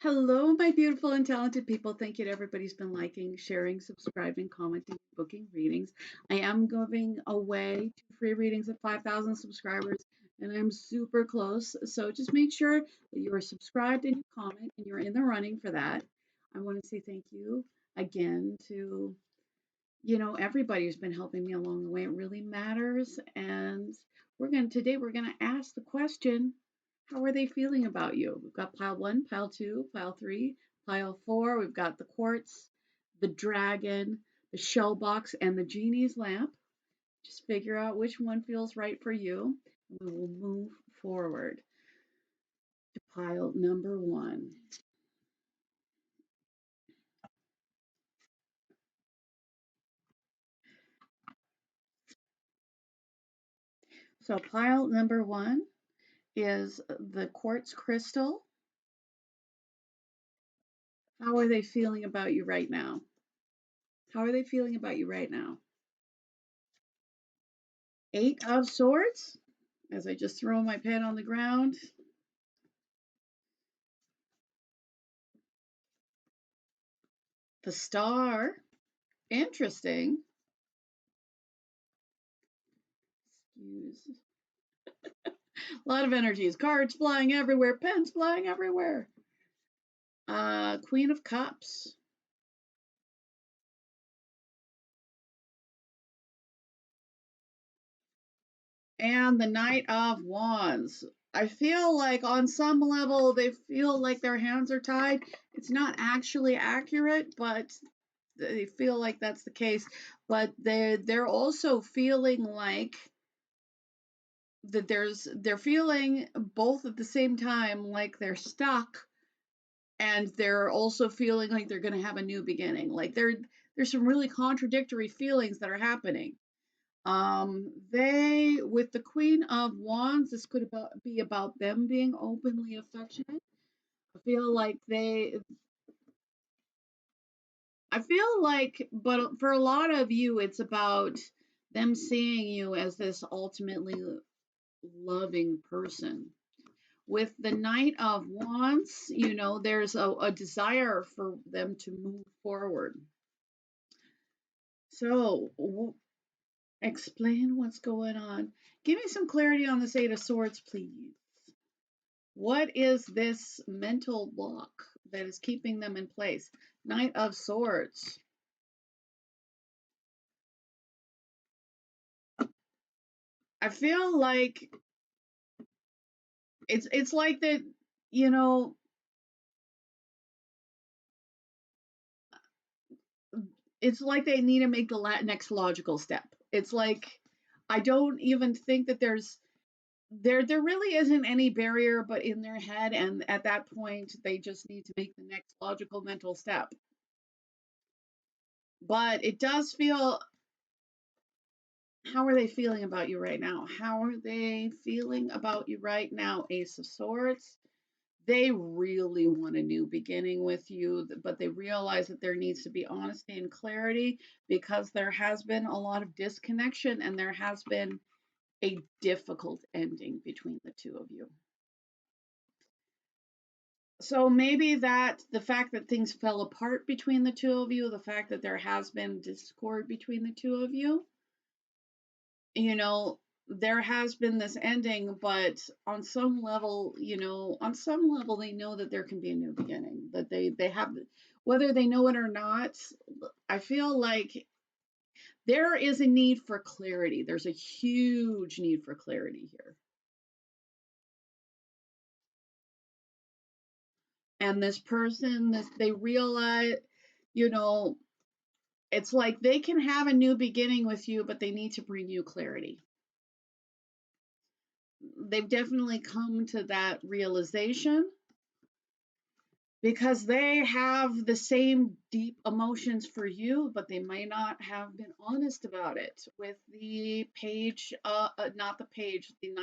Hello, my beautiful and talented people. Thank you to everybody who's been liking, sharing, subscribing, commenting, booking readings. I am giving away 2 free readings at 5,000 subscribers, and I'm super close. So just make sure that you are subscribed and you comment, and you're in the running for that. I want to say thank you again to everybody who's been helping me along the way. It really matters. And we're gonna ask the question, how are they feeling about you? We've got pile one, pile two, pile three, pile four. We've got the quartz, the dragon, the shell box, and the genie's lamp. Just figure out which one feels right for you. And we will move forward to pile number one. So pile number one is the quartz crystal. How are they feeling about you right now? How are they feeling about you right now? Eight of Swords, as I just throw my pen on the ground. The Star, interesting. Excuse. A lot of energies, cards flying everywhere, pens flying everywhere. Queen of Cups. And the Knight of Wands. I feel like on some level they feel like their hands are tied. It's not actually accurate, but they feel like that's the case. But they're also feeling like that they're feeling both at the same time like they're stuck, and they're also feeling like they're going to have a new beginning. Like there's some really contradictory feelings that are happening. They, with the Queen of Wands, this could be about them being openly affectionate. I feel like but for a lot of you, it's about them seeing you as this ultimately loving person. With the Knight of Wands, there's a desire for them to move forward. So, explain what's going on. Give me some clarity on this Eight of Swords, please. What is this mental block that is keeping them in place? Knight of Swords. I feel like it's like that, you know, it's like they need to make the next logical step. It's like I don't even think that there really isn't any barrier but in their head, and at that point they just need to make the next logical mental step. But it does feel, how are they feeling about you right now? How are they feeling about you right now? Ace of Swords. They really want a new beginning with you, but they realize that there needs to be honesty and clarity because there has been a lot of disconnection and there has been a difficult ending between the two of you. So maybe that the fact that things fell apart between the two of you, the fact that there has been discord between the two of you, you know, there has been this ending, but on some level, they know that there can be a new beginning, that they have, whether they know it or not. I feel like there is a need for clarity. There's a huge need for clarity here. And this person, they realize, you know, it's like they can have a new beginning with you, but they need to bring you clarity. They've definitely come to that realization because they have the same deep emotions for you, but they may not have been honest about it. With the page, not the page, the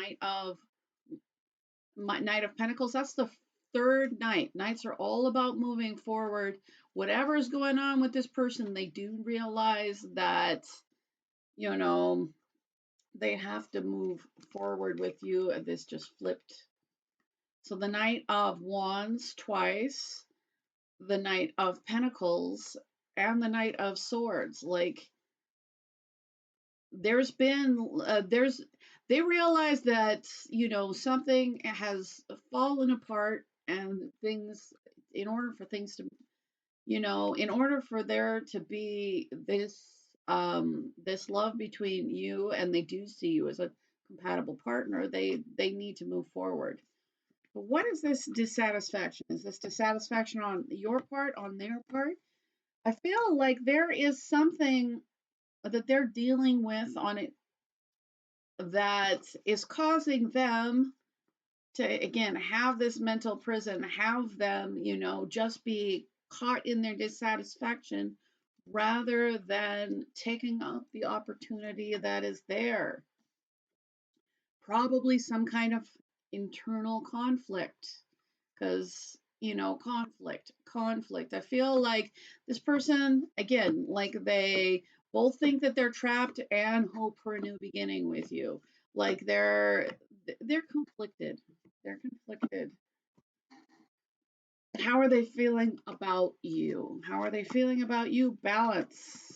Knight of Pentacles, that's the third night. Nights are all about moving forward. Whatever's going on with this person, they do realize that, you know, they have to move forward with you. This just flipped. So the Knight of Wands twice. the Knight of Pentacles and the Knight of Swords. Like there's been there's they realize that something has fallen apart, and things, in order for things to, in order for there to be this love between you, and they do see you as a compatible partner, they need to move forward. But what is this dissatisfaction? Is this dissatisfaction on your part, on their part? I feel like there is something that they're dealing with on it that is causing them to, again, have this mental prison, have them, just be caught in their dissatisfaction rather than taking up the opportunity that is there. Probably some kind of internal conflict, because conflict. I feel like this person, again, like they both think that they're trapped and hope for a new beginning with you. Like they're conflicted. They're conflicted. How are they feeling about you? How are they feeling about you? Balance.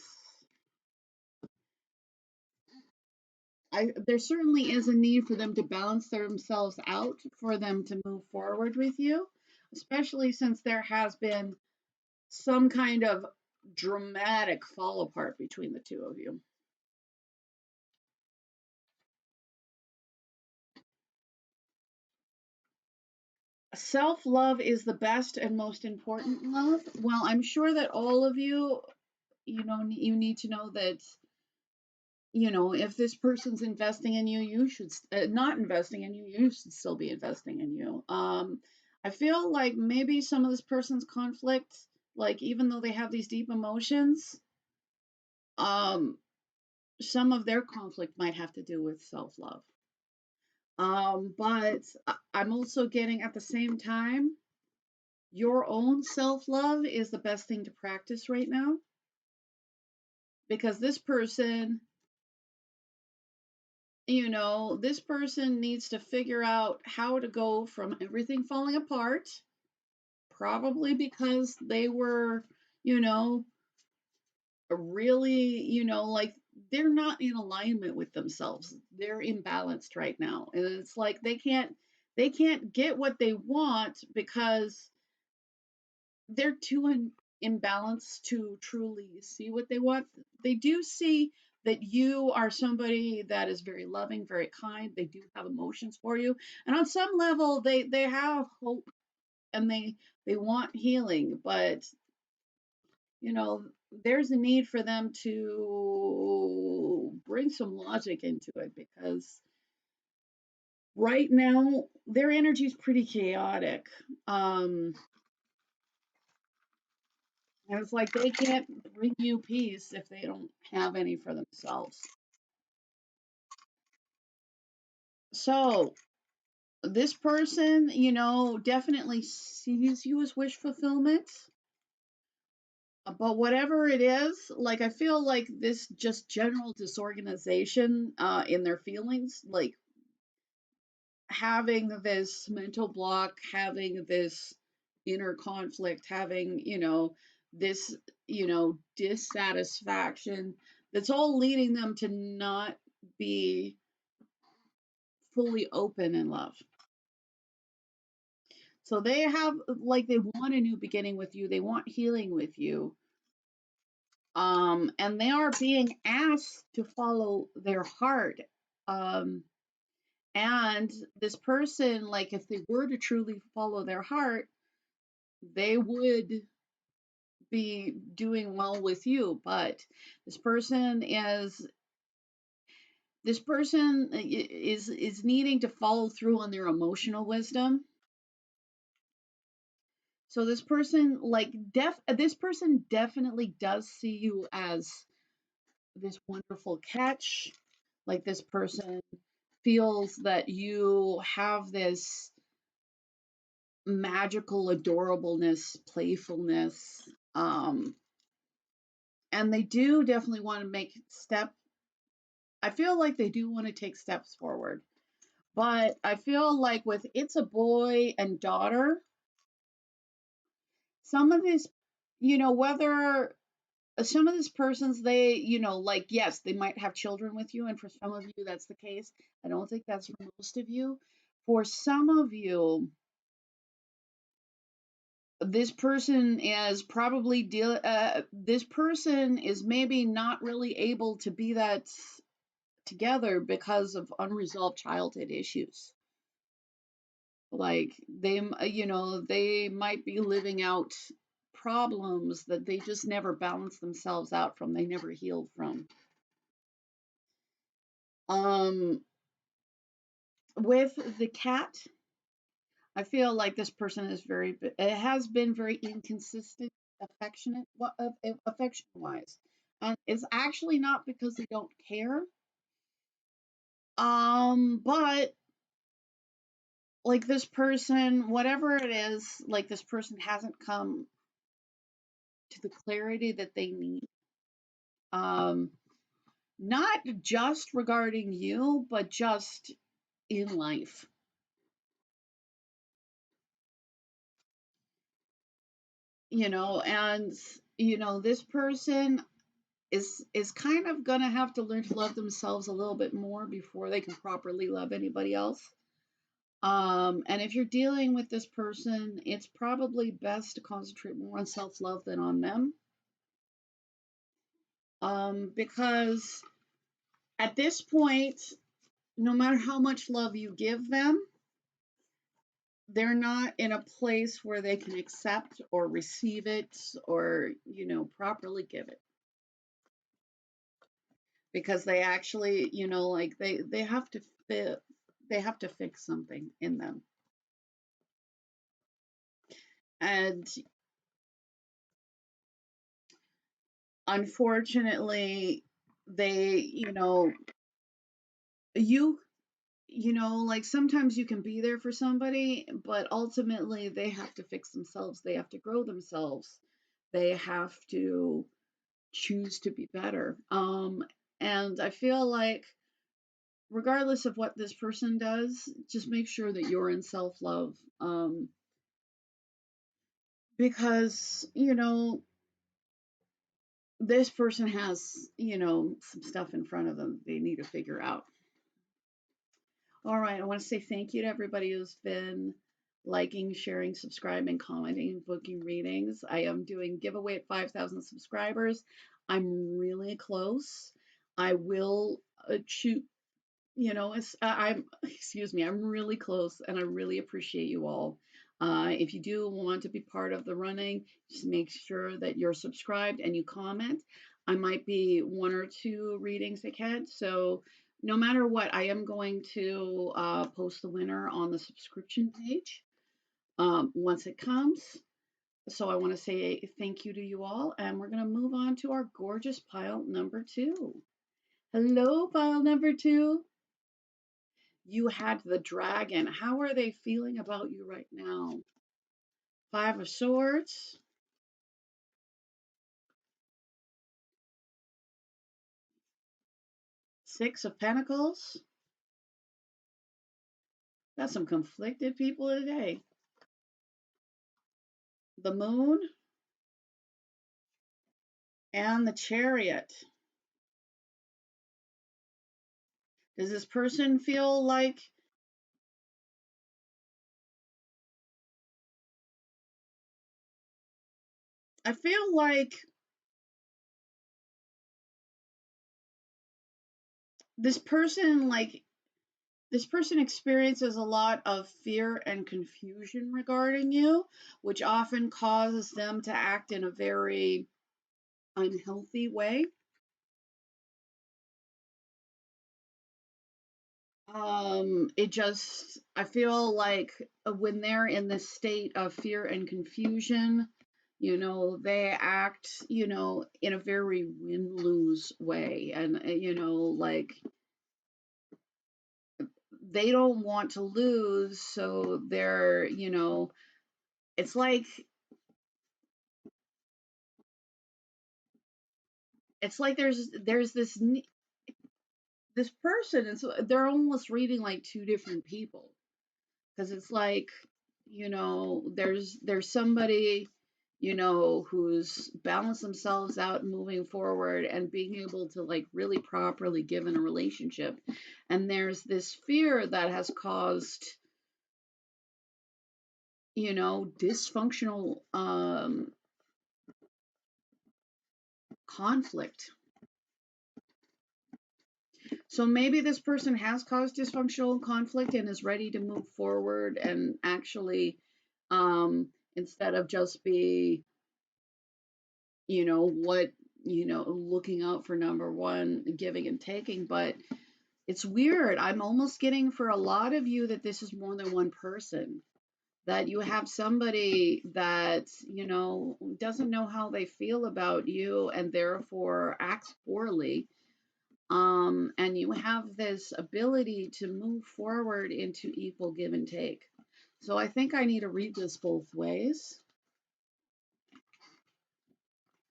There certainly is a need for them to balance themselves out, for them to move forward with you, especially since there has been some kind of dramatic fall apart between the two of you. Self love is the best and most important love. Well, I'm sure that all of you, you need to know that, if this person's investing in you, you should not investing in you, you should still be investing in you. I feel like maybe some of this person's conflict, like even though they have these deep emotions, um, some of their conflict might have to do with self love. But I'm also getting, at the same time, your own self love is the best thing to practice right now, because this person needs to figure out how to go from everything falling apart, probably because they were, you know, really, like they're not in alignment with themselves. They're imbalanced right now. And it's like they can't get what they want because they're too imbalanced to truly see what they want. They do see that you are somebody that is very loving, very kind. They do have emotions for you, and on some level, they have hope, and they want healing. But you know, there's a need for them to bring some logic into it, because right now their energy is pretty chaotic. And it's like they can't bring you peace if they don't have any for themselves. So this person, definitely sees you as wish fulfillment. But whatever it is, like I feel like this just general disorganization in their feelings, like having this mental block, having this inner conflict, having, this, dissatisfaction, that's all leading them to not be fully open in love. So they have, like, they want a new beginning with you, they want healing with you. And they are being asked to follow their heart. Um, and this person, like, if they were to truly follow their heart, they would be doing well with you. But this person is is needing to follow through on their emotional wisdom. So this person, like, this person definitely does see you as this wonderful catch. Like, this person feels that you have this magical adorableness, playfulness, and they do definitely want to make I feel like they do want to take steps forward. But I feel like with It's a Boy and Daughter, some of this, whether some of these persons, they, like, yes, they might have children with you, and for some of you that's the case. I don't think that's for most of you. For some of you, this person is probably this person is maybe not really able to be that together because of unresolved childhood issues. Like they might be living out problems that they just never balanced themselves out from, they never healed from. um with the cat, I feel like this person is it has been very inconsistent, affectionate, affection wise. And it's actually not because they don't care. But like this person, whatever it is, like this person hasn't come to the clarity that they need. Um, Not just regarding you, but just in life. And this person is kind of gonna have to learn to love themselves a little bit more before they can properly love anybody else. And if you're dealing with this person, it's probably best to concentrate more on self-love than on them. Because at this point, no matter how much love you give them, they're not in a place where they can accept or receive it or, properly give it. Because they actually, like they have to fit, they have to fix something in them. And unfortunately, they, you like sometimes you can be there for somebody, but ultimately they have to fix themselves, they have to grow themselves, they have to choose to be better. And I feel like regardless of what this person does, just make sure that you're in self-love. Because this person has some stuff in front of them they need to figure out. All right, I want to say thank you to everybody who's been liking, sharing, subscribing, commenting, booking readings. I am doing giveaway at 5,000 subscribers. I'm really close. I will shoot, I'm excuse me, I'm really close, and I really appreciate you all. If you do want to be part of the running, just make sure that you're subscribed and you comment. I might be one or two readings ahead, so no matter what, I am going to post the winner on the subscription page once it comes. So I want to say thank you to you all, and we're going to move on to our gorgeous pile number 2. Hello, pile number 2. You had the dragon. How are they feeling about you right now? 5 of Swords. 6 of Pentacles. Got some conflicted people today. The Moon. And the Chariot. Does this person feel like I feel like this person experiences a lot of fear and confusion regarding you, which often causes them to act in a very unhealthy way. I feel like when they're in this state of fear and confusion, they act, in a very win-lose way. And, like they don't want to lose. So they're, it's like, there's this person, and so they're almost reading like two different people. Because it's like, there's somebody, who's balanced themselves out and moving forward and being able to like really properly give in a relationship. And there's this fear that has caused, dysfunctional conflict. So maybe this person has caused dysfunctional conflict and is ready to move forward and actually, instead of just be, what, looking out for number one, giving and taking. But it's weird. I'm almost getting for a lot of you that this is more than one person. That you have somebody that, doesn't know how they feel about you and therefore acts poorly. And you have this ability to move forward into equal give and take. So I think I need to read this both ways,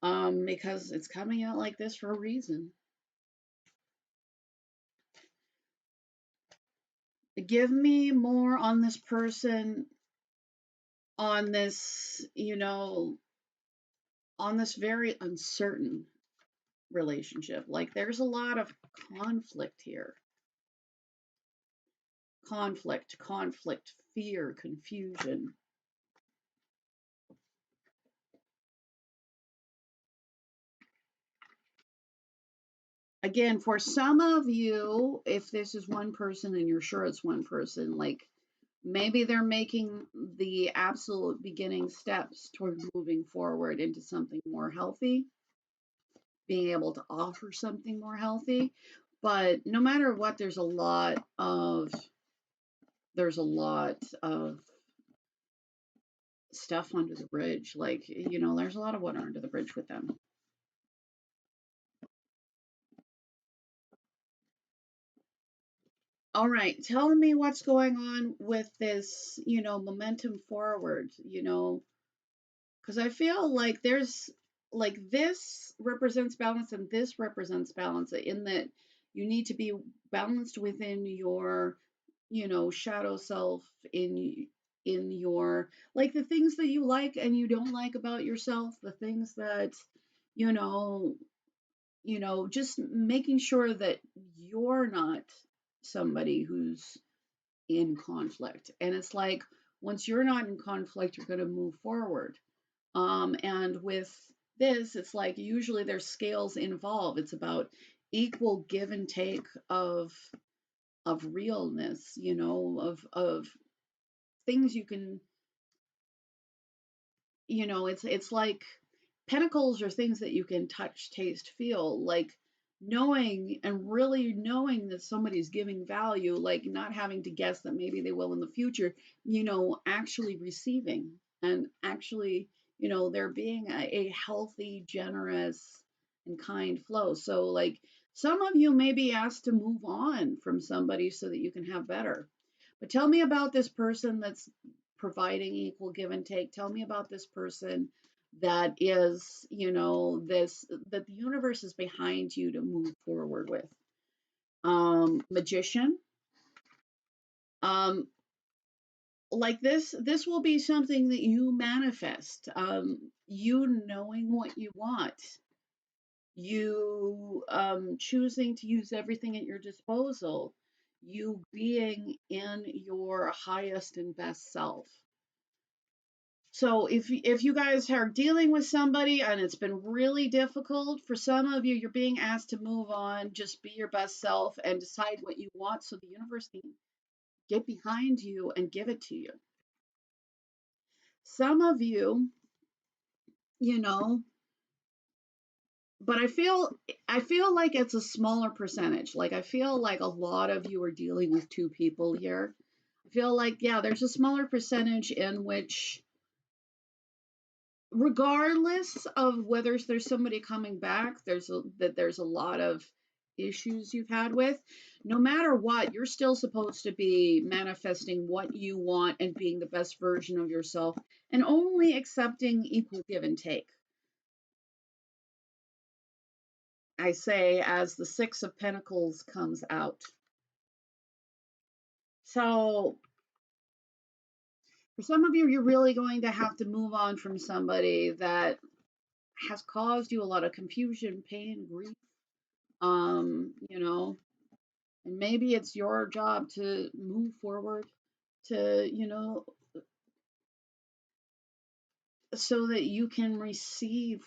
because it's coming out like this for a reason. Give me more on this person, on this, on this very uncertain relationship. Like there's a lot of conflict here. Conflict, fear, confusion. Again, for some of you, if this is one person and you're sure it's one person, like maybe they're making the absolute beginning steps toward moving forward into something more healthy, being able to offer something more healthy. But no matter what, there's a lot of stuff under the bridge. Like, there's a lot of water under the bridge with them. All right, tell me what's going on with this, momentum forward, because I feel like there's like this represents balance and this represents balance in that you need to be balanced within your, shadow self, in your, like, the things that you like and you don't like about yourself, the things that, you know, just making sure that you're not somebody who's in conflict. And it's like once you're not in conflict, you're going to move forward. And with this, it's like usually there's scales involved. It's about equal give and take of realness, of things you can, it's like pentacles are things that you can touch, taste, feel, like knowing and really knowing that somebody's giving value, like not having to guess that maybe they will in the future, actually receiving and actually, there being a healthy, generous, and kind flow. So, like, some of you may be asked to move on from somebody so that you can have better. But tell me about this person that's providing equal give and take. Tell me about this person that is, this, that the universe is behind you to move forward with. Magician. Um, like this will be something that you manifest. You knowing what you want. You choosing to use everything at your disposal. You being in your highest and best self. So if you guys are dealing with somebody and it's been really difficult, for some of you, you're being asked to move on, just be your best self and decide what you want so the universe can get behind you and give it to you. Some of you, you know, but I feel like it's a smaller percentage. Like I feel like a lot of you are dealing with two people here. I feel like, yeah, there's a smaller percentage in which, regardless of whether there's somebody coming back, there's a lot of issues you've had with. No matter what, you're still supposed to be manifesting what you want and being the best version of yourself and only accepting equal give and take. I say as the Six of Pentacles comes out. So For some of you, you're really going to have to move on from somebody that has caused you a lot of confusion, pain, grief. You know, and maybe it's your job to move forward to, so that you can receive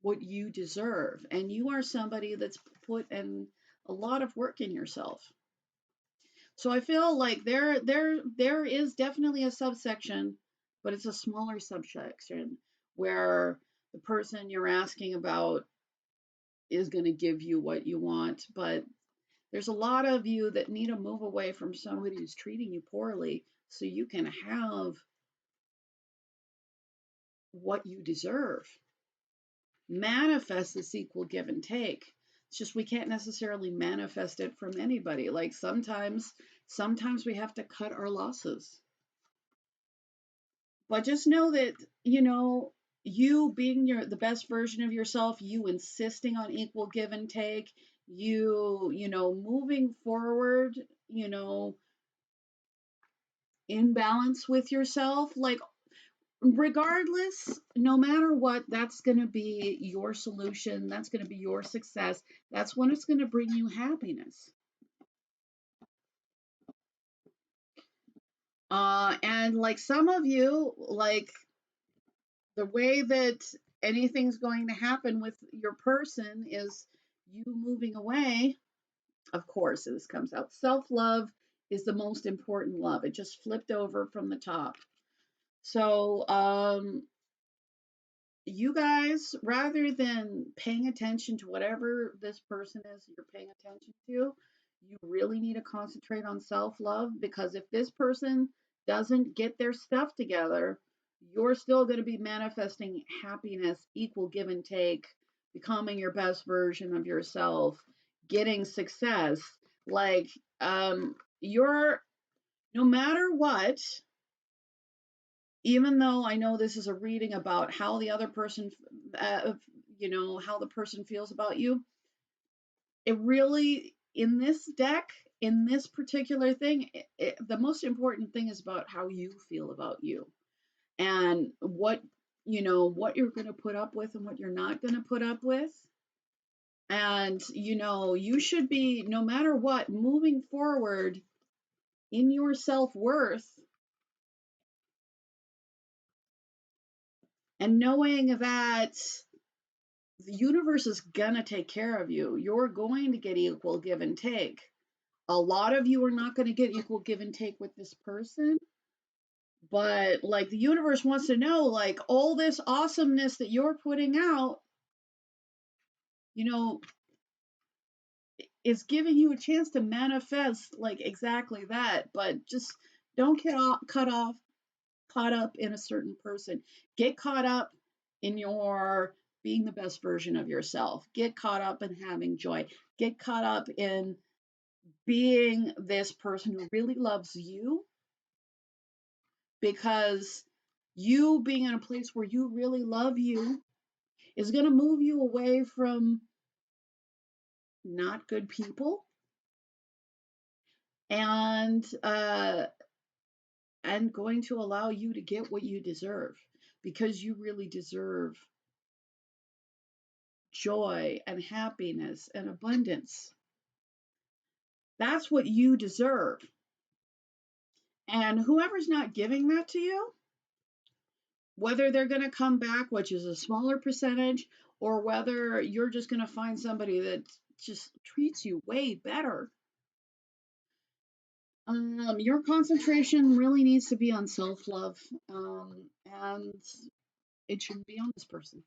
what you deserve. And you are somebody that's put in a lot of work in yourself. So I feel like there is definitely a subsection, but it's a smaller subsection where the person you're asking about is going to give you what you want. But there's a lot of you that need to move away from somebody who's treating you poorly so you can have what you deserve. Manifest this equal give and take. It's just we can't necessarily manifest it from anybody. Like sometimes we have to cut our losses. But just know that, you being the best version of yourself, you insisting on equal give and take, moving forward, in balance with yourself, like regardless, no matter what, that's going to be your solution. That's going to be your success. That's when it's going to bring you happiness. And like some of you, like the way that anything's going to happen with your person is you moving away. Of course, this comes out. Self love is the most important love. It just flipped over from the top. So, you guys, rather than paying attention to whatever this person is you're paying attention to, you really need to concentrate on self love, because if this person doesn't get their stuff together, you're still going to be manifesting happiness, equal give and take, becoming your best version of yourself, getting success. Like, you're, no matter what, even though I know this is a reading about how the other person, how the person feels about you, it really, in this deck, in this particular thing, the most important thing is about how you feel about you and what you're going to put up with and what you're not going to put up with. And, you should be, no matter what, moving forward in your self worth and knowing that the universe is gonna take care of you. You're going to get equal give and take. A lot of you are not going to get equal give and take with this person, but like the universe wants to know, like all this awesomeness that you're putting out, you know, is giving you a chance to manifest like exactly that. But just don't get caught up in a certain person. Get caught up in your being the best version of yourself. Get caught up in having joy. Get caught up in being this person who really loves you, because you being in a place where you really love you is going to move you away from not good people, and going to allow you to get what you deserve, because you really deserve joy and happiness and abundance. That's what you deserve. And whoever's not giving that to you, whether they're going to come back, which is a smaller percentage, or whether you're just going to find somebody that just treats you way better, your concentration really needs to be on self love, and it shouldn't be on this person.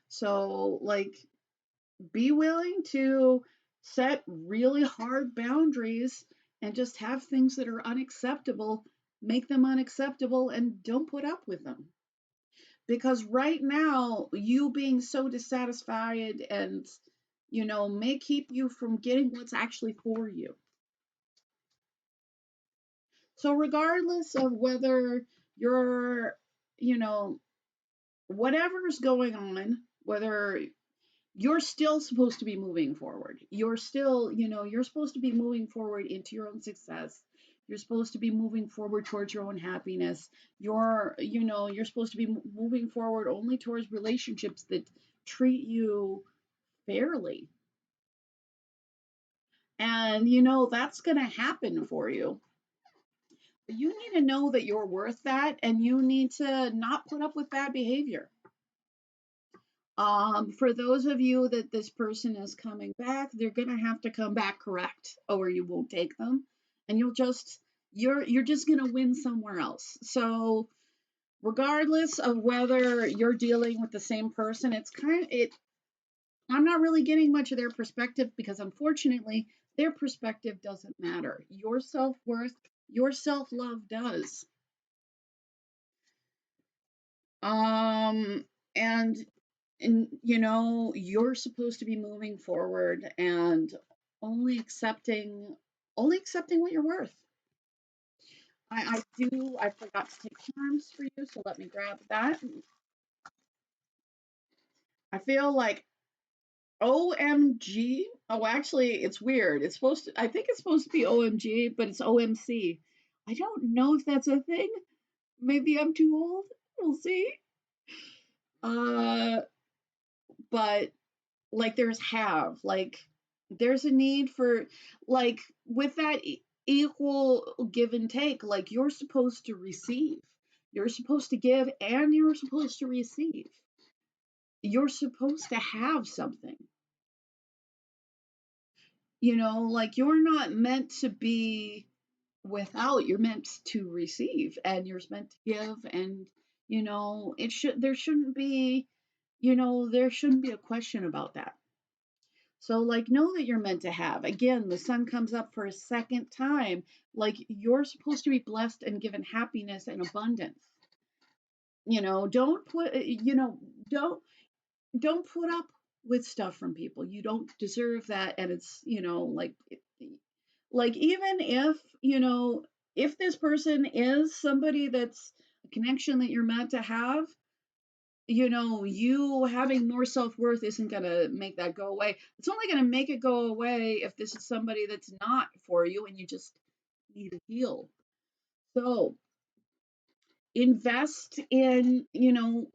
So, like, be willing to set really hard boundaries and just have things that are unacceptable, make them unacceptable, and don't put up with them. Because right now, you being so dissatisfied and, may keep you from getting what's actually for you. So, regardless of whether you're, you know, whatever's going on, whether you're still supposed to be moving forward. You're still, you're supposed to be moving forward into your own success. You're supposed to be moving forward towards your own happiness. You're supposed to be moving forward only towards relationships that treat you fairly. And, that's going to happen for you. But you need to know that you're worth that, and you need to not put up with bad behavior. For those of you that this person is coming back, they're gonna have to come back correct, or you won't take them, and you're just gonna win somewhere else. So regardless of whether you're dealing with the same person, it's kind of it. I'm not really getting much of their perspective because unfortunately, their perspective doesn't matter. Your self worth, your self love does. Um, and you're supposed to be moving forward and only accepting only accepting what you're worth. I forgot to take charms for you, so let me grab that. I feel like OMG. Oh, actually, it's weird. I think it's supposed to be OMG, but it's OMC. I don't know if that's a thing. Maybe I'm too old. We'll see. Uh, but like there's a need for, like, with that equal give and take. Like, you're supposed to receive, you're supposed to give, and you're supposed to receive. You're supposed to have something, like, you're not meant to be without. You're meant to receive, and you're meant to give. And it should there shouldn't be there shouldn't be a question about that. So, like, know that you're meant to have. Again, the sun comes up for a second time. Like, you're supposed to be blessed and given happiness and abundance. Don't put, don't put up with stuff from people. You don't deserve that. And it's, like, even if this person is somebody that's a connection that you're meant to have, you having more self worth isn't going to make that go away. It's only going to make it go away if this is somebody that's not for you and you just need to heal. So invest in,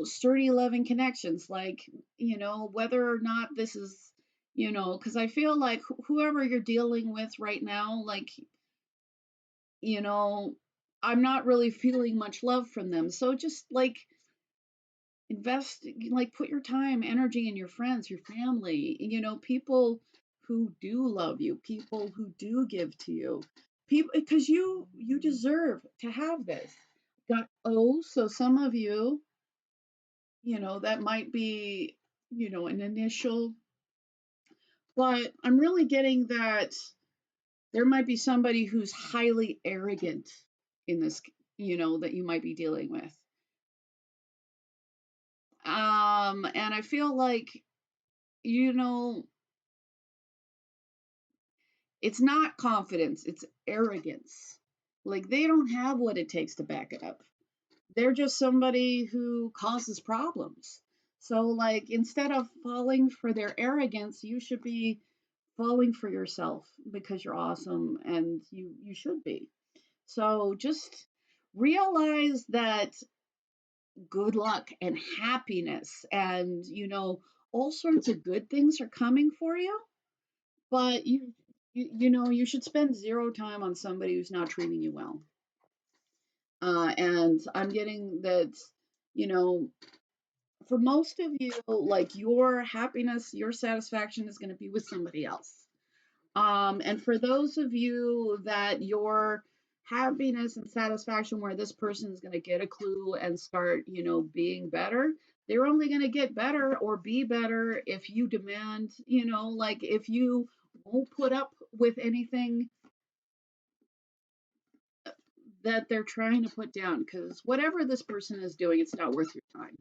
sturdy, loving connections. Like, whether or not this is, because I feel like whoever you're dealing with right now, like, you know, I'm not really feeling much love from them. So just, like, invest, like, put your time, energy in your friends, your family, people who do love you, people who do give to you, people, because you deserve to have this. Got so some of you, that might be, an initial, but I'm really getting that there might be somebody who's highly arrogant in this, that you might be dealing with. And I feel like, you know, it's not confidence, it's arrogance. Like, they don't have what it takes to back it up. They're just somebody who causes problems. So, like, instead of falling for their arrogance, you should be falling for yourself because you're awesome and you should be. So just realize that good luck and happiness and, all sorts of good things are coming for you, but you should spend zero time on somebody who's not treating you well. And I'm getting that, you know, for most of you, like, your happiness, your satisfaction is going to be with somebody else. And for those of you that your happiness and satisfaction, where this person is going to get a clue and start, being better, they're only going to get better or be better if you demand, like, if you won't put up with anything that they're trying to put down, because whatever this person is doing, it's not worth your time.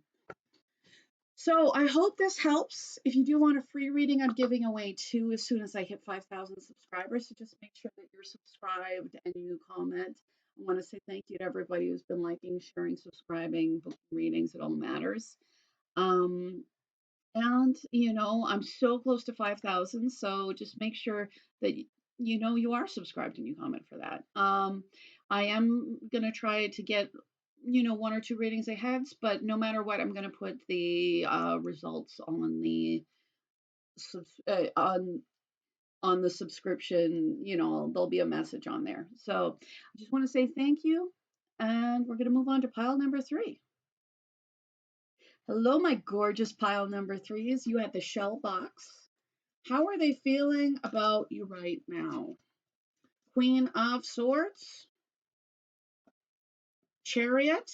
So I hope this helps. If you do want a free reading, I'm giving away two as soon as I hit 5,000 subscribers. So just make sure that you're subscribed and you comment. I want to say thank you to everybody who's been liking, sharing, subscribing, booking readings. It all matters. Um, And, I'm so close to 5,000. So just make sure that, you are subscribed and you comment for that. I am going to try to get, one or two ratings ahead, but no matter what, I'm going to put the results on the subs- uh, on on the subscription. There'll be a message on there. So I just want to say thank you, and we're going to move on to pile number 3. Hello, my gorgeous pile number 3s. You at the shell box. How are they feeling about you right now? Queen of Swords, Chariot.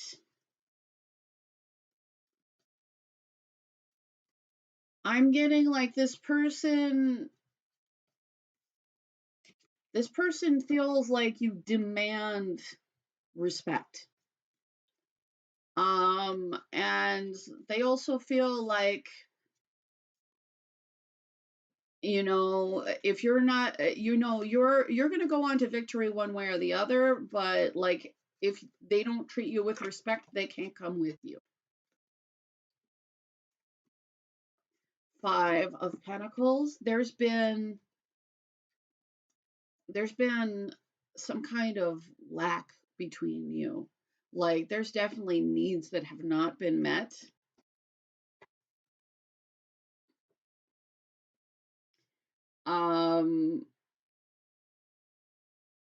I'm getting like this person feels like you demand respect. And they also feel like, if you're not, you're going to go on to victory one way or the other, but like if they don't treat you with respect, they can't come with you. 5 of Pentacles. There's been some kind of lack between you. Like there's definitely needs that have not been met. Um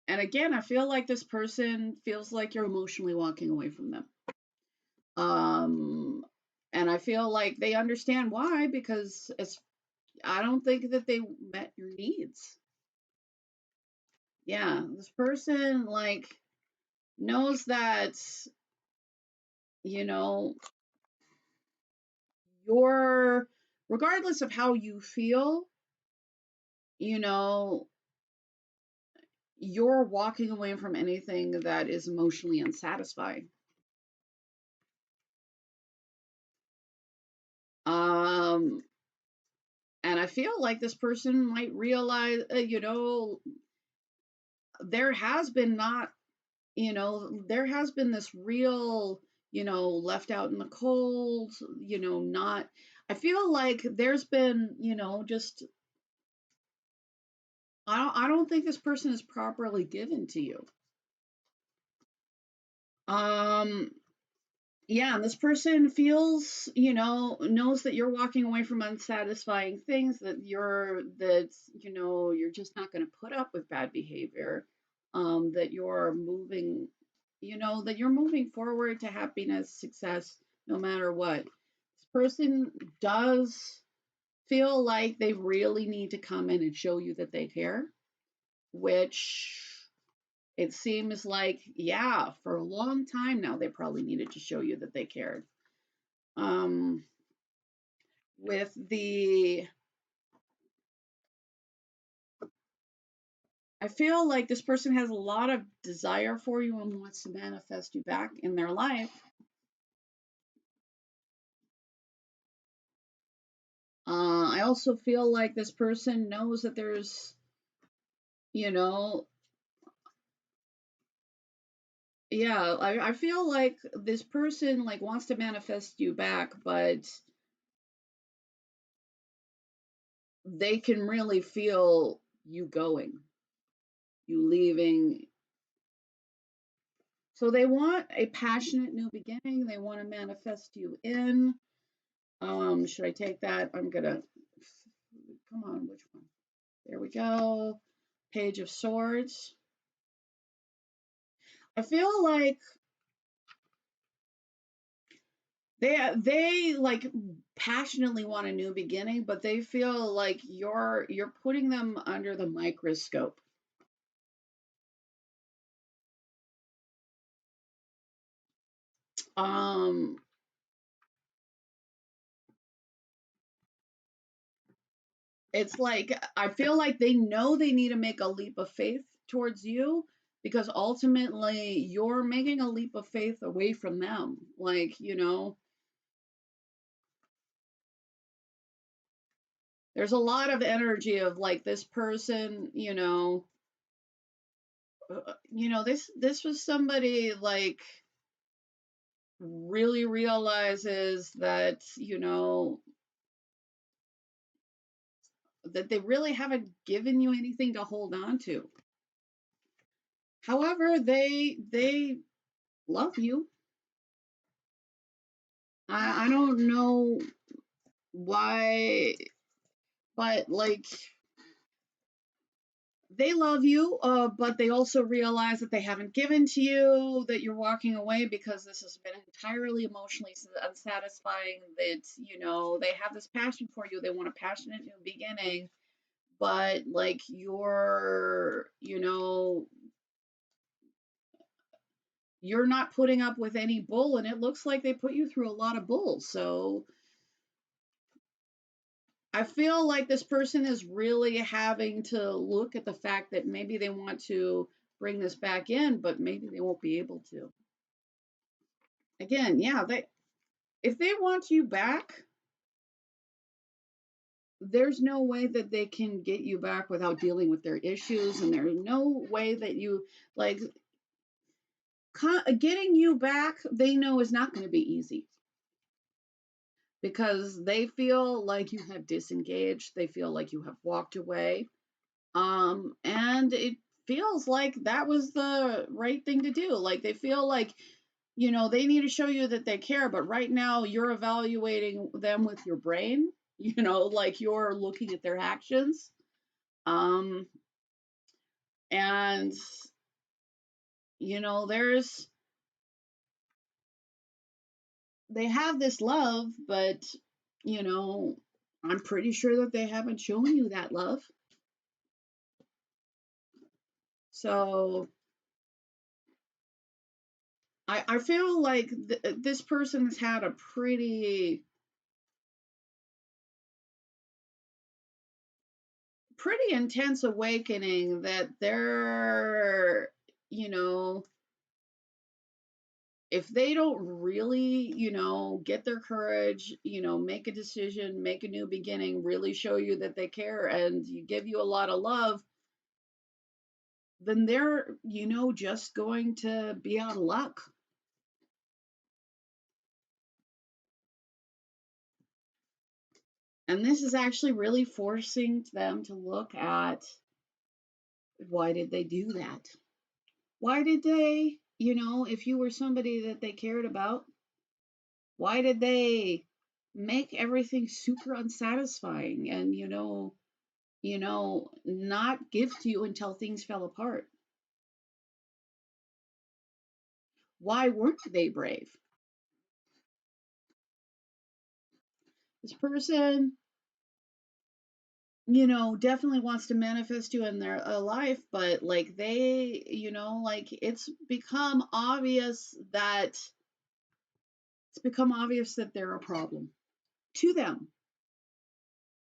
and again, I feel like this person feels like you're emotionally walking away from them. Um and I feel like they understand why, because I don't think that they met your needs. Yeah, this person like knows that, you know, you're, regardless of how you feel, you know, you're walking away from anything that is emotionally unsatisfying. Um, and I feel like this person might realize, there has been not, there has been this real, left out in the cold, not, I feel like there's been, just, I don't think this person is properly given to you. Um, Yeah, and this person feels, knows that you're walking away from unsatisfying things, you're just not going to put up with bad behavior, that you're moving forward to happiness, success, no matter what. This person does feel like they really need to come in and show you that they care, which it seems like, yeah, for a long time now, they probably needed to show you that they cared. um with the I feel like this person has a lot of desire for you and wants to manifest you back in their life. I also feel like this person knows that there's, you know yeah, I feel like this person like wants to manifest you back, but they can really feel you going, you leaving. So they want a passionate new beginning. They want to manifest you in. Should I take that? I'm gonna, come on, which one? There we go. Page of Swords. I feel like they like passionately want a new beginning, but they feel like you're putting them under the microscope. Um, it's like I feel like they know they need to make a leap of faith towards you, because ultimately you're making a leap of faith away from them. Like, there's a lot of energy of like this person, this was somebody like really realizes that, that they really haven't given you anything to hold on to. However, they love you. I don't know why, but like they love you, but they also realize that they haven't given to you, that you're walking away because this has been entirely emotionally unsatisfying. That, they have this passion for you. They want a passionate new beginning, but like you're not putting up with any bull, and it looks like they put you through a lot of bull. So I feel like this person is really having to look at the fact that maybe they want to bring this back in, but maybe they won't be able to. Again, yeah, if they want you back, there's no way that they can get you back without dealing with their issues, and there's no way that you like getting you back. They know is not going to be easy because they feel like you have disengaged. They feel like you have walked away. And it feels like that was the right thing to do. Like they feel like, they need to show you that they care, but right now you're evaluating them with your brain, like you're looking at their actions. Um, and, there's, they have this love, but, you know, I'm pretty sure that they haven't shown you that love. So I feel like this person has had a pretty intense awakening that they're, you know, if they don't really, get their courage, make a decision, make a new beginning, really show you that they care and you give you a lot of love, then they're, just going to be out of luck. And this is actually really forcing them to look at, why did they do that? Why did they, if you were somebody that they cared about, why did they make everything super unsatisfying and, not give to you until things fell apart? Why weren't they brave? This person, definitely wants to manifest you in their life, but like like it's become obvious that they're a problem to them.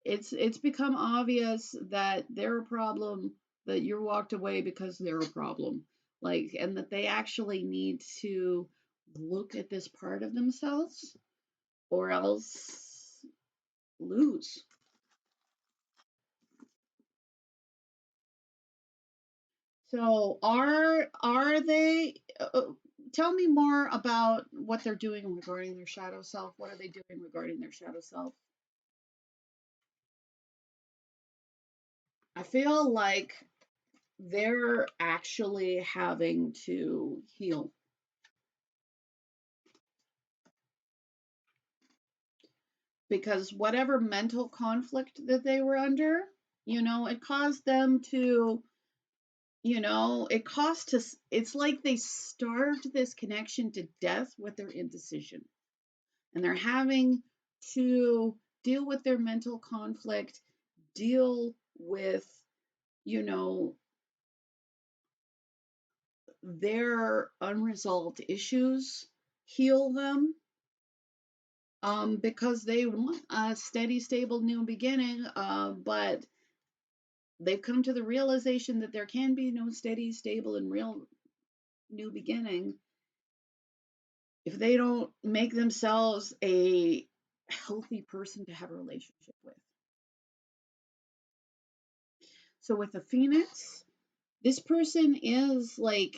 It's become obvious that they're a problem, that you're walked away because they're a problem. Like, and that they actually need to look at this part of themselves or else lose. So are they tell me more about what they're doing regarding their shadow self. What are they doing regarding their shadow self? I feel like they're actually having to heal because whatever mental conflict that they were under, it caused them to, it cost us, it's like they starved this connection to death with their indecision. And they're having to deal with their mental conflict, deal with, you know, their unresolved issues, heal them, because they want a steady, stable new beginning, but they've come to the realization that there can be no steady, stable, and real new beginning if they don't make themselves a healthy person to have a relationship with. So with the Phoenix, this person is like,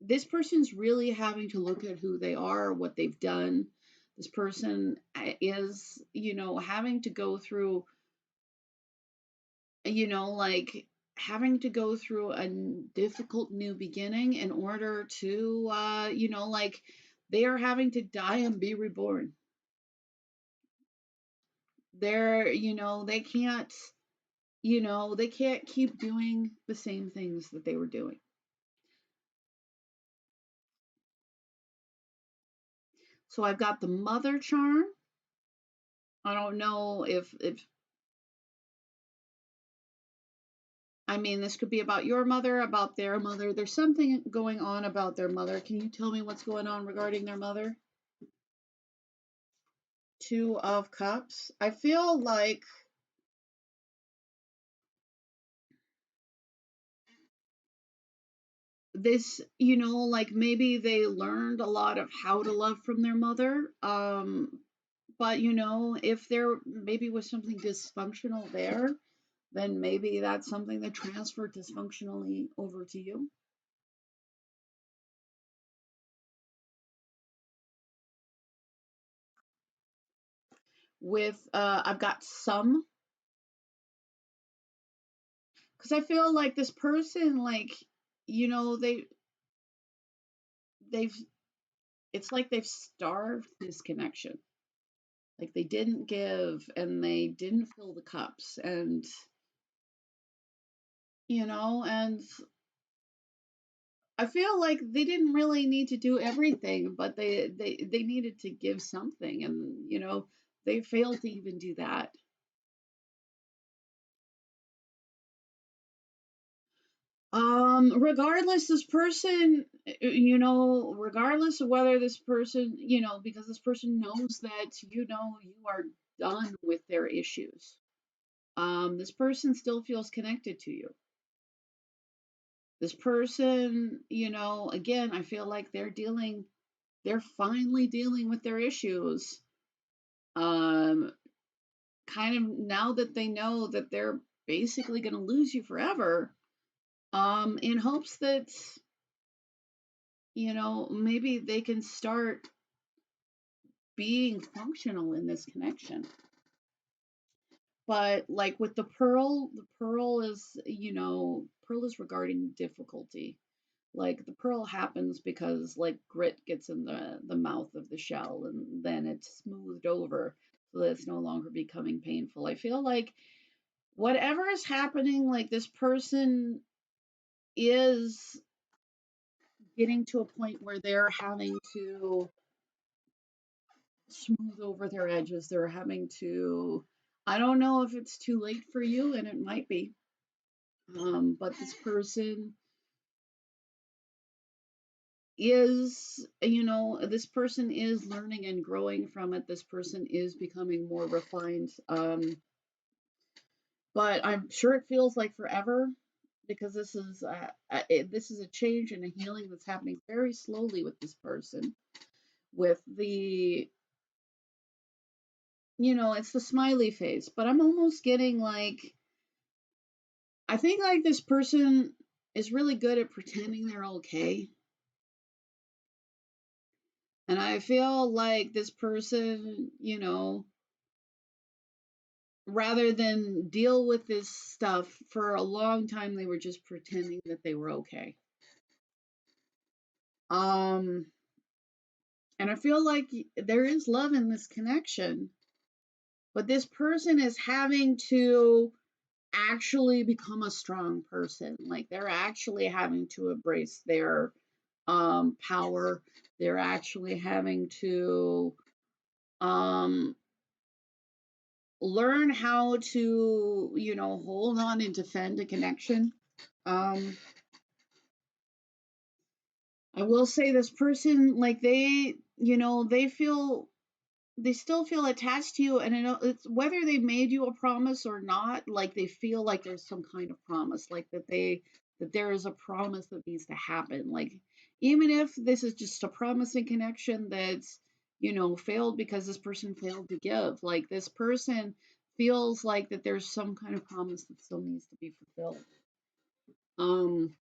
this person's really having to look at who they are, what they've done. This person is, having to go through like having to go through a difficult new beginning in order to, like they are having to die and be reborn. They're, they can't keep doing the same things that they were doing. So I've got the mother charm. I don't know if I mean, this could be about your mother, about their mother. There's something going on about their mother. Can you tell me what's going on regarding their mother? Two of Cups. I feel like this, like maybe they learned a lot of how to love from their mother. But if there maybe was something dysfunctional there, then maybe that's something that transferred dysfunctionally over to you. With I've got some, because I feel like this person, like, you know, they they've it's like they've starved this connection. Like they didn't give and they didn't fill the cups, and and I feel like they didn't really need to do everything, but they needed to give something, and they failed to even do that. Regardless, this person, regardless of whether this person, because this person knows that, you are done with their issues. This person still feels connected to you. This person, again, I feel like they're finally dealing with their issues. Um, Kind of now that they know that they're basically going to lose you forever, in hopes that, maybe they can start being functional in this connection. But like with the pearl is, pearl is regarding difficulty. Like the pearl happens because like grit gets in the mouth of the shell and then it's smoothed over so that it's no longer becoming painful. I feel like whatever is happening, like this person is getting to a point where they're having to smooth over their edges. They're having to, I don't know if it's too late for you, and it might be. But this person is learning and growing from it. This person is becoming more refined. But I'm sure it feels like forever because this is a change and a healing that's happening very slowly with this person. With the it's the smiley face, but I'm almost getting like I think like this person is really good at pretending they're okay. And I feel like this person, rather than deal with this stuff for a long time, they were just pretending that they were okay. Um, and I feel like there is love in this connection, but this person is having to actually become a strong person. Like they're actually having to embrace their power. They're actually having to um, learn how to, hold on and defend a connection. Um, I will say this person, like they still feel attached to you, and I know it's whether they made you a promise or not, like they feel like there's some kind of promise, like that there is a promise that needs to happen. Like even if this is just a promising connection that's, failed because this person failed to give, like this person feels like that there's some kind of promise that still needs to be fulfilled. Um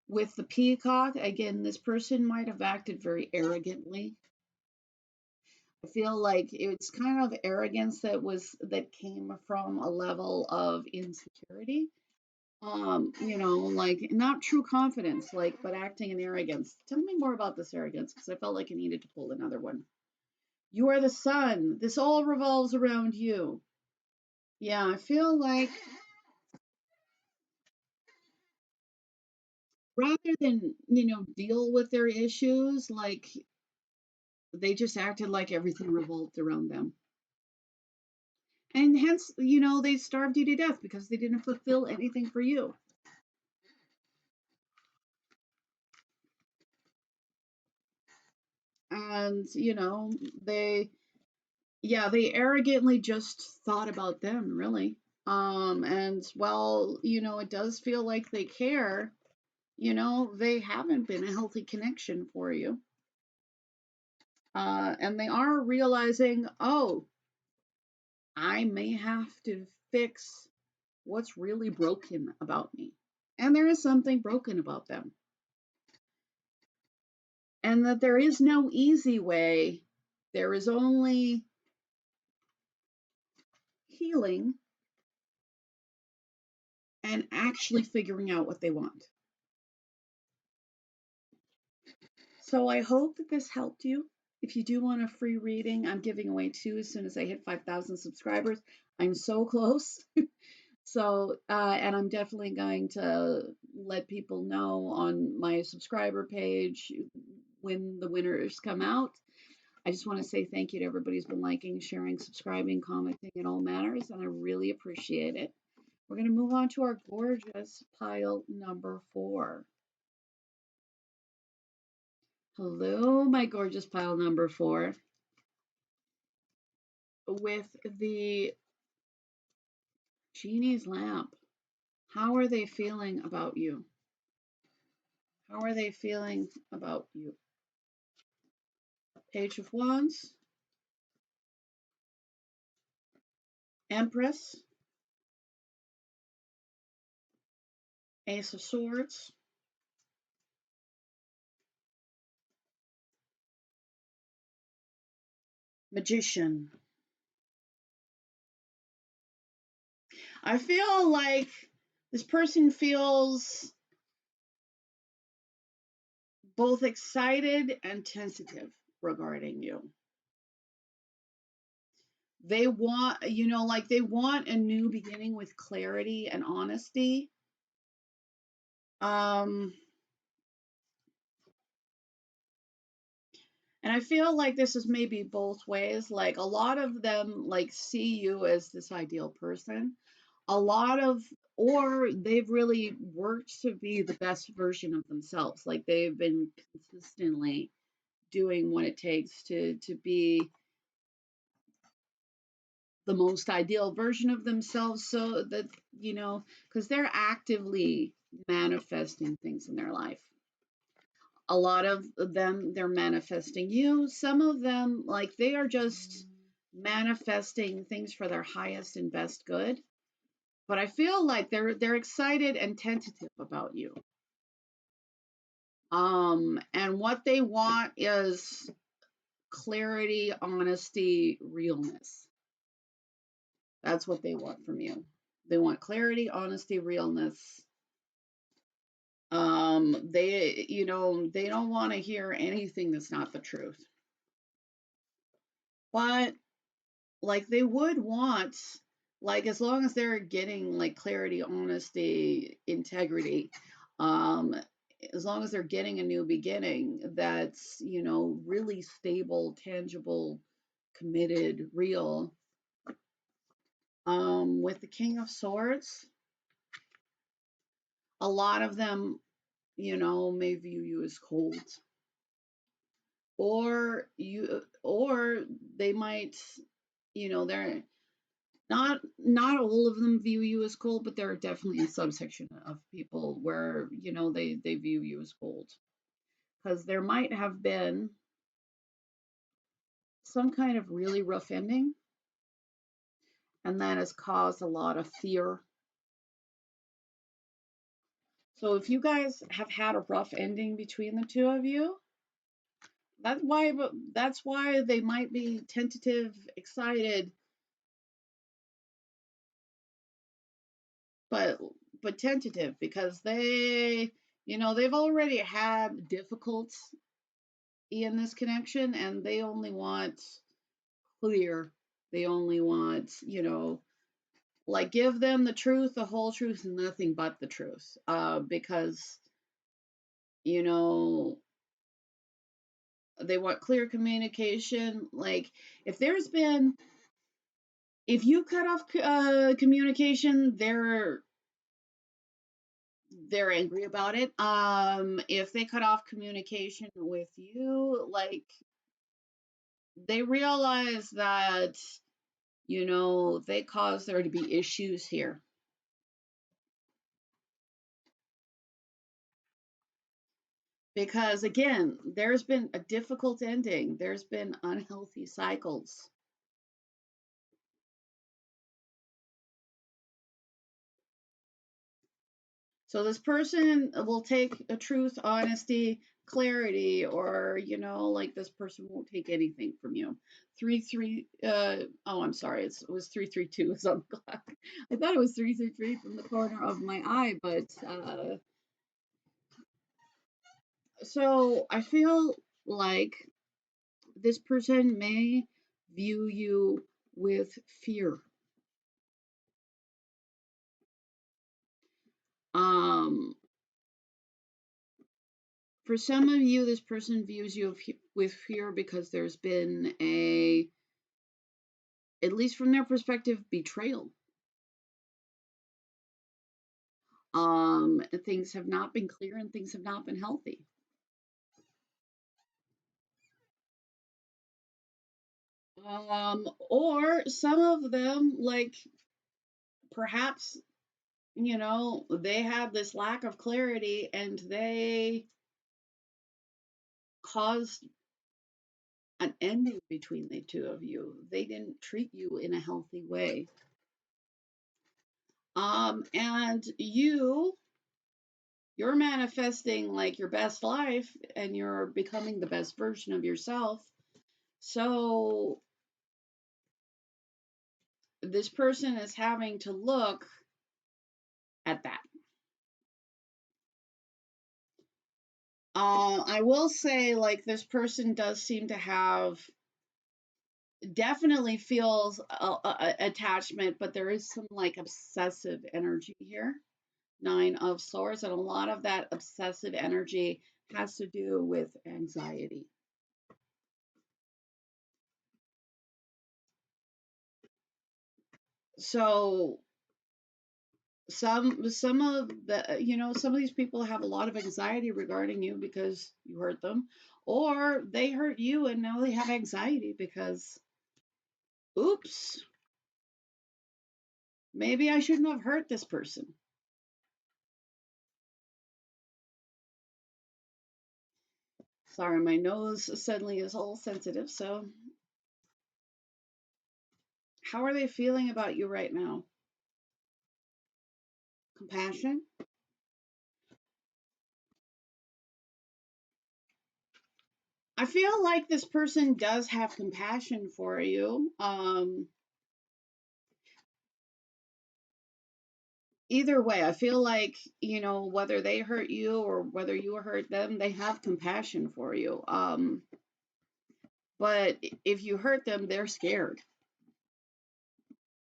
with the peacock, again, this person might have acted very arrogantly. I feel like it's kind of arrogance that came from a level of insecurity. Like not true confidence, like, but acting in arrogance. Tell me more about this arrogance because I felt like I needed to pull another one. You are the sun. This all revolves around you. Yeah, I feel like rather than, deal with their issues, like they just acted like everything revolved around them. And hence, they starved you to death because they didn't fulfill anything for you. And, they, yeah, they arrogantly just thought about them, really. And while, it does feel like they care, they haven't been a healthy connection for you. And they are realizing, oh, I may have to fix what's really broken about me. And there is something broken about them. And that there is no easy way. There is only healing and actually figuring out what they want. So I hope that this helped you. If you do want a free reading, I'm giving away two as soon as I hit 5,000 subscribers. I'm so close. And I'm definitely going to let people know on my subscriber page when the winners come out. I just want to say thank you to everybody who's been liking, sharing, subscribing, commenting. It all matters, and I really appreciate it. We're going to move on to our gorgeous pile number 4. Hello, my gorgeous pile number 4. With the genie's lamp. How are they feeling about you? How are they feeling about you? Page of Wands, Empress, Ace of Swords, Magician. I feel like this person feels both excited and tentative regarding you. They want, like they want a new beginning with clarity and honesty. Um, and I feel like this is maybe both ways. Like a lot of them like see you as this ideal person. A lot of or they've really worked to be the best version of themselves. Like they've been consistently doing what it takes to be the most ideal version of themselves so that because they're actively manifesting things in their life. A lot of them, they're manifesting you. Some of them, like they are just manifesting things for their highest and best good, but I feel like they're excited and tentative about you. And what they want is clarity, honesty, realness. That's what they want from you. They want clarity, honesty, realness. They don't want to hear anything that's not the truth. But like they would want, like as long as they're getting like clarity, honesty, integrity, um, as long as they're getting a new beginning that's, really stable, tangible, committed, real. With the King of Swords, a lot of them, may view you as cold. Or they might, they're not all of them view you as cold, but there are definitely a subsection of people where, they view you as cold. Because there might have been some kind of really rough ending, and that has caused a lot of fear. So if you guys have had a rough ending between the two of you, that's why they might be tentative, excited, but tentative because they've already had difficulty in this connection, and they only want clear. They only want, like, give them the truth, the whole truth, and nothing but the truth. Because, you know, they want clear communication. Like, if there's been, if you cut off communication, they're angry about it. If they cut off communication with you, like, they realize that, they cause there to be issues here. Because again, there's been a difficult ending, there's been unhealthy cycles. So this person will take a truth, honesty, clarity, or, like, this person won't take anything from you. 3 3 oh, I'm sorry, it was 332 is on the clock. I thought it was 333 from the corner of my eye, but so I feel like this person may view you with fear. Um, for some of you, this person views you with fear because there's been at least from their perspective, betrayal. Things have not been clear and things have not been healthy. Or some of them, like, perhaps, they had this lack of clarity and they caused an ending between the two of you. They didn't treat you in a healthy way. And you're manifesting, like, your best life and you're becoming the best version of yourself. So this person is having to look at that. I will say, like, this person does seem to have, definitely feels attachment, but there is some, like, obsessive energy here. 9 of Swords, and a lot of that obsessive energy has to do with anxiety. So some of the some of these people have a lot of anxiety regarding you because you hurt them, or they hurt you and now they have anxiety because, oops, maybe I shouldn't have hurt this person. Sorry, my nose suddenly is all sensitive. So how are they feeling about you right now? Compassion. I feel like this person does have compassion for you. Either way, I feel like, whether they hurt you or whether you hurt them, they have compassion for you. But if you hurt them, they're scared.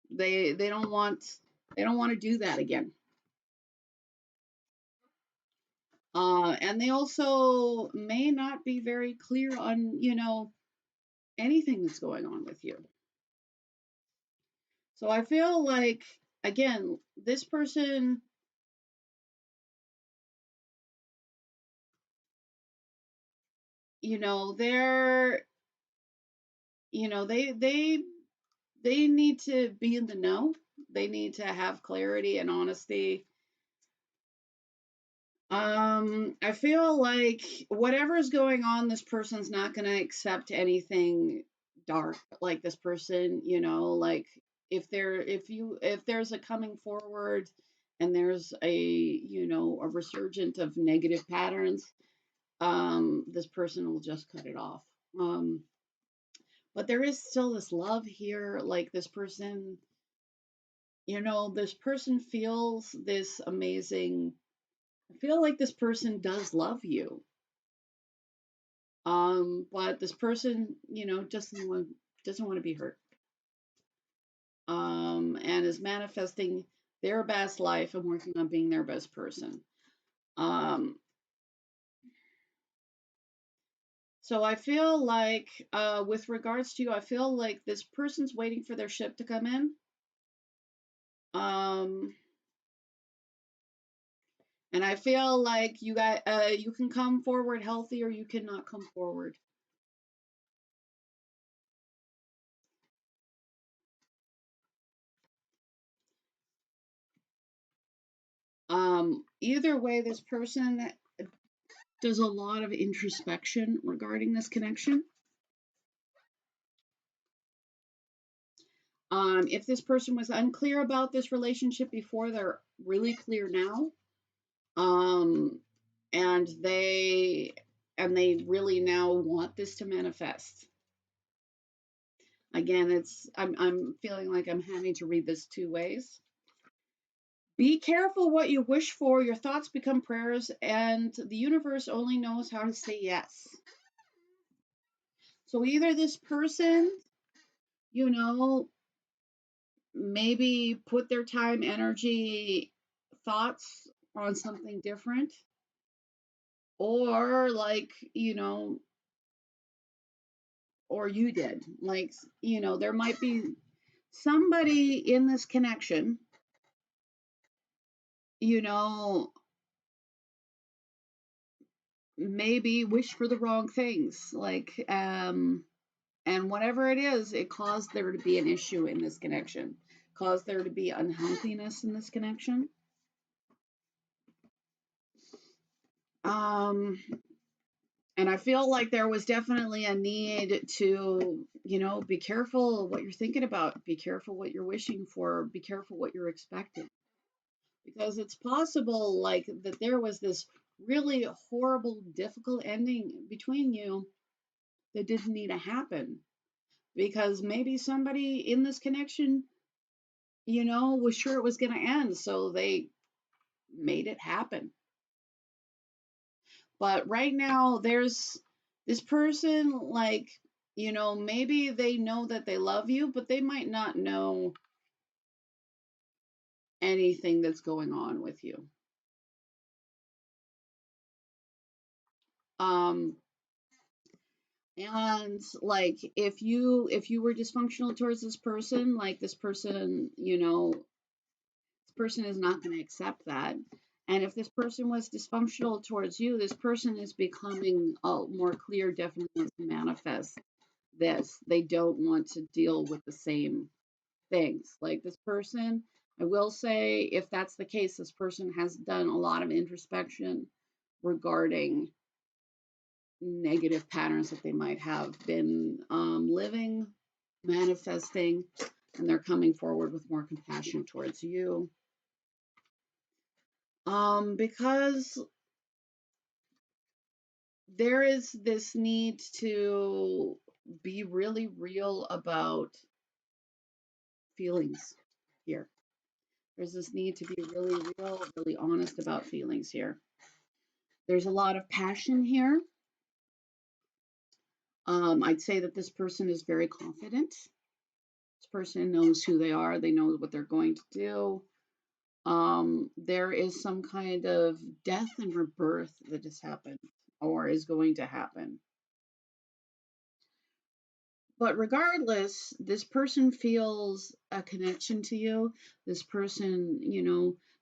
They don't want to do that again. And they also may not be very clear on, anything that's going on with you. So I feel like, again, this person, they're, they need to be in the know. They need to have clarity and honesty. I feel like whatever's going on, this person's not going to accept anything dark. Like, this person, like, if there's a coming forward and there's a resurgent of negative patterns, this person will just cut it off. But there is still this love here. Like this person, this person feels this amazing. I feel like this person does love you. But this person, doesn't want to be hurt. And is manifesting their best life and working on being their best person. Um, so I feel like, with regards to you, I feel like this person's waiting for their ship to come in. Um, and I feel like you can come forward healthy or you cannot come forward. Either way, this person does a lot of introspection regarding this connection. If this person was unclear about this relationship before, they're really clear now. Um, and they really now want this to manifest. Again, I'm feeling like I'm having to read this two ways. Be careful what you wish for. Your thoughts become prayers, and the universe only knows how to say yes. So either this person, you know, maybe put their time, energy, thoughts on something different, or like, or you did. Like, there might be somebody in this connection, you know, maybe wish for the wrong things. Like, and whatever it is, it caused there to be an issue in this connection, caused there to be unhealthiness in this connection. Um, and I feel like there was definitely a need to, be careful what you're thinking about, be careful what you're wishing for, be careful what you're expecting. Because it's possible, like, that there was this really horrible, difficult ending between you that didn't need to happen. Because maybe somebody in this connection, was sure it was going to end, so they made it happen. But right now, there's this person, like, maybe they know that they love you, but they might not know anything that's going on with you. Um, and like if you were dysfunctional towards this person, like this person, this person is not going to accept that. And if this person was dysfunctional towards you, this person is becoming more clear, definitely wants to manifest this. They don't want to deal with the same things. Like this person, I will say, if that's the case, this person has done a lot of introspection regarding negative patterns that they might have been living, manifesting, and they're coming forward with more compassion towards you. Because there is this need to be really real about feelings here. There's this need to be really real, really honest about feelings here. There's a lot of passion here. I'd say that this person is very confident. This person knows who they are. They know what they're going to do. There is some kind of death and rebirth that has happened or is going to happen. But regardless, this person feels a connection to you. This person,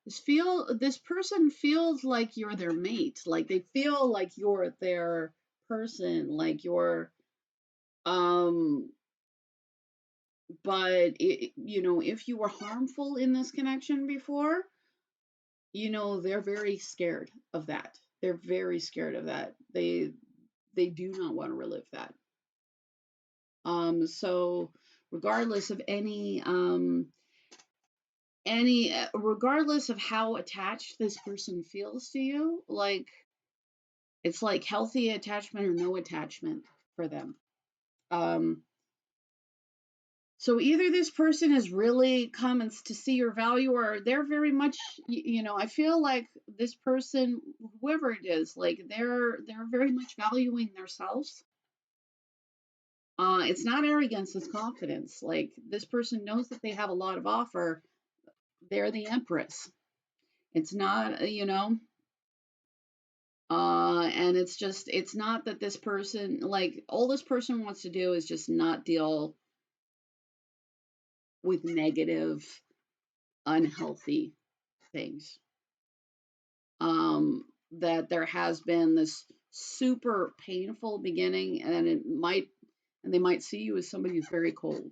this person feels like you're their mate. Like they feel like you're their person, like you're um but if you were harmful in this connection before, they're very scared of that. They're very scared of that. They do not want to relive that. So regardless of regardless of how attached this person feels to you, like It's like healthy attachment or no attachment for them. Um, so either this person is really comments to see your value, or they're very much, I feel like this person, whoever it is, like they're very much valuing themselves. It's not arrogance, it's confidence. Like this person knows that they have a lot of offer. They're the empress. It's not, and it's not that this person, like, all this person wants to do is just not deal with negative, unhealthy things. That there has been this super painful beginning, and they might see you as somebody who's very cold.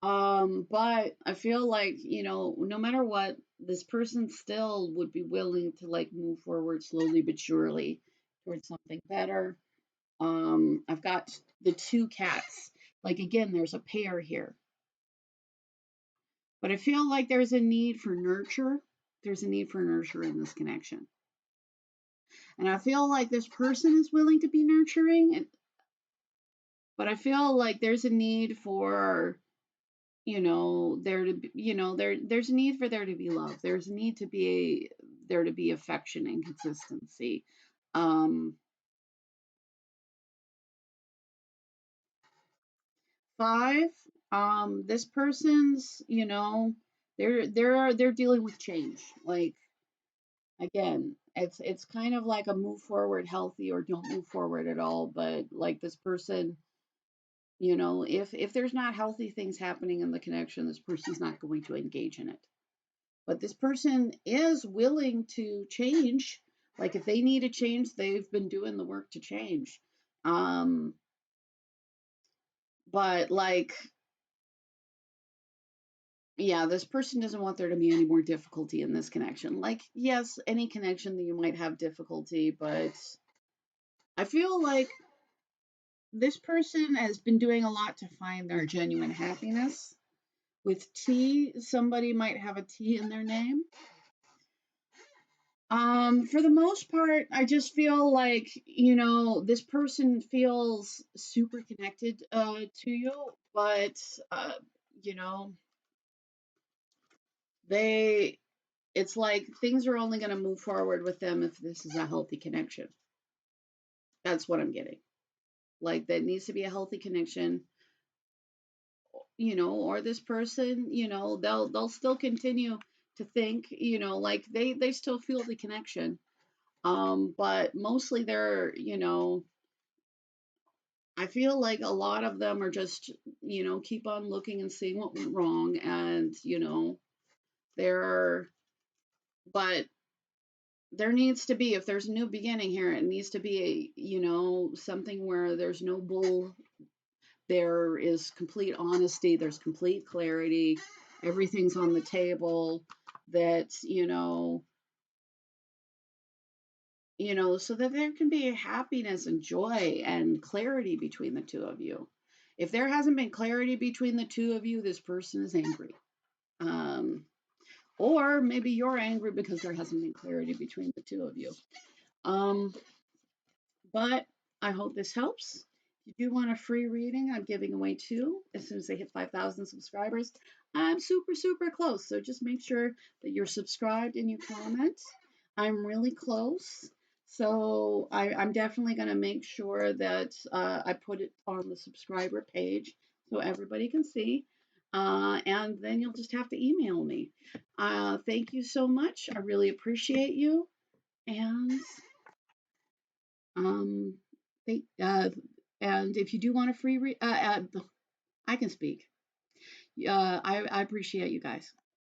But I feel like, no matter what, this person still would be willing to like move forward slowly but surely towards something better. I've got the two cats. Like again, there's a pair here. But I feel like there's a need for nurture. There's a need for nurture in this connection. And I feel like this person is willing to be nurturing, but I feel like there's a need for, there to be, there's a need for there to be love. There's a need to be there to be affection and consistency. Um, 5, this person's, they're dealing with change. Like again, it's kind of like a move forward healthy or don't move forward at all. But like this person, if there's not healthy things happening in the connection, this person's not going to engage in it. But this person is willing to change. Like if they need a change, they've been doing the work to change. Um, but like, yeah, this person doesn't want there to be any more difficulty in this connection. Like, yes, any connection that you might have difficulty, but I feel like this person has been doing a lot to find their genuine happiness. With T, somebody might have a T in their name. For the most part, I just feel like, this person feels super connected to you, but you know, they it's like things are only going to move forward with them if this is a healthy connection. That's what I'm getting. Like there needs to be a healthy connection, or this person, they'll still continue to think, like they still feel the connection. But mostly they're, I feel like a lot of them are just, keep on looking and seeing what went wrong, and, there, but there needs to be, if there's a new beginning here, it needs to be something where there's no bull, there is complete honesty, there's complete clarity, everything's on the table, that, so that there can be happiness and joy and clarity between the two of you. If there hasn't been clarity between the two of you, this person is angry. Um, or maybe you're angry because there hasn't been clarity between the two of you. Um, but I hope this helps. If you do want a free reading, I'm giving away 2 as soon as they hit 5,000 subscribers. I'm super, super close. So just make sure that you're subscribed and you comment. I'm really close. So I'm definitely going to make sure that I put it on the subscriber page so everybody can see. And then you'll just have to email me. Thank you so much. I really appreciate you. And um, they, and if you do want a free I can speak. I appreciate you guys.